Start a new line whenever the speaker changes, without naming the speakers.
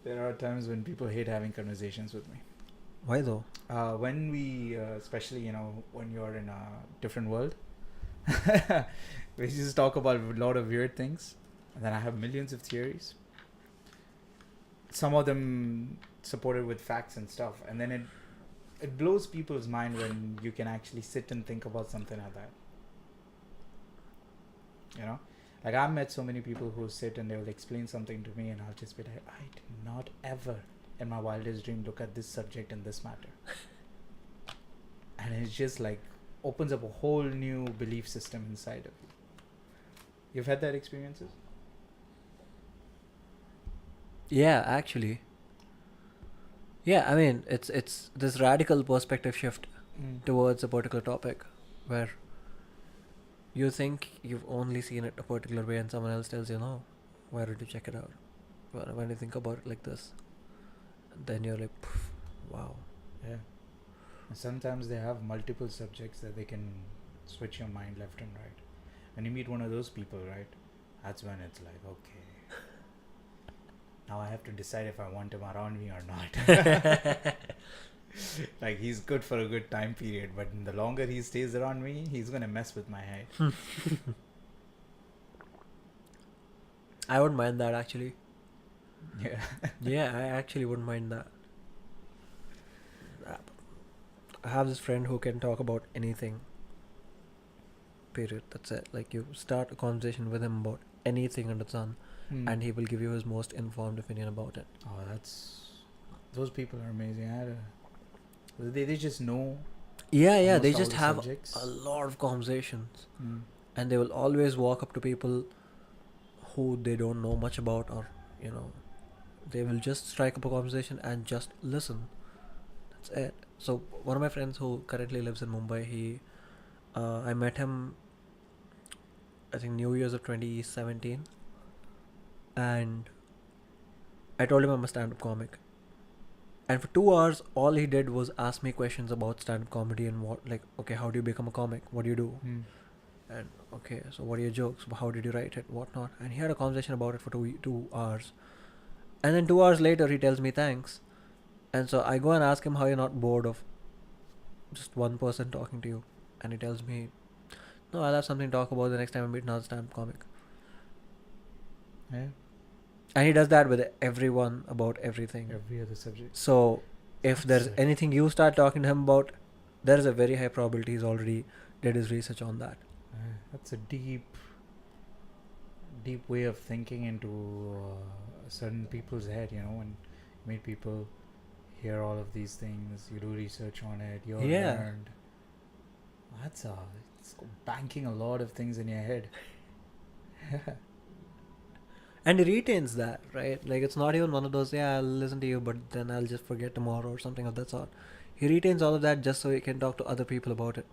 There are times when people hate having conversations with me.
Why though?
When we, especially, when you're in a different world, we just talk about a lot of weird things. And then I have millions of theories. Some of them supported with facts and stuff. And then it blows people's mind when you can actually sit and think about something like that. Like I've met so many people who sit and they will explain something to me and I'll just be like, I did not ever in my wildest dream look at this subject and this matter. And it's just like opens up a whole new belief system inside of you. You've had that experiences?
Yeah, actually. Yeah, I mean, it's this radical perspective shift towards a particular topic where you think you've only seen it a particular way and someone else tells you, no, why don't you check it out? When you think about it like this, then you're like, wow.
Yeah. And sometimes they have multiple subjects that they can switch your mind left and right. When you meet one of those people, right, that's when it's like, okay, now I have to decide if I want him around me or not. Like, he's good for a good time period, but the longer he stays around me, he's gonna mess with my head.
I wouldn't mind that, actually.
Yeah.
Yeah, I actually wouldn't mind that. I have this friend who can talk about anything. Period. That's it. Like, you start a conversation with him about anything under the sun, and he will give you his most informed opinion about it.
Oh, those people are amazing. They just know.
Yeah, they just
the
have
subjects.
a lot of conversations, and they will always walk up to people who they don't know much about, or they will just strike up a conversation and just listen. That's it. So one of my friends who currently lives in Mumbai, I met him, I think New Year's of 2017, and I told him I'm a stand-up comic. And for 2 hours, all he did was ask me questions about stand-up comedy and okay, how do you become a comic? What do you do? And okay, so what are your jokes? How did you write it? Whatnot? And he had a conversation about it for 2 hours. And then 2 hours later, he tells me thanks. And so I go and ask him how you're not bored of just one person talking to you. And he tells me, no, I'll have something to talk about the next time I meet another stand-up comic.
Yeah.
And he does that with everyone about everything.
Every other subject.
So if there's anything you start talking to him about, there is a very high probability he's already did his research on that.
That's a deep way of thinking into certain people's head, when you meet people, hear all of these things, you do research on it, you're learned. It's banking a lot of things in your head.
And he retains that, right? Like, it's not even one of those, I'll listen to you, but then I'll just forget tomorrow or something of that sort. He retains all of that just so he can talk to other people about it.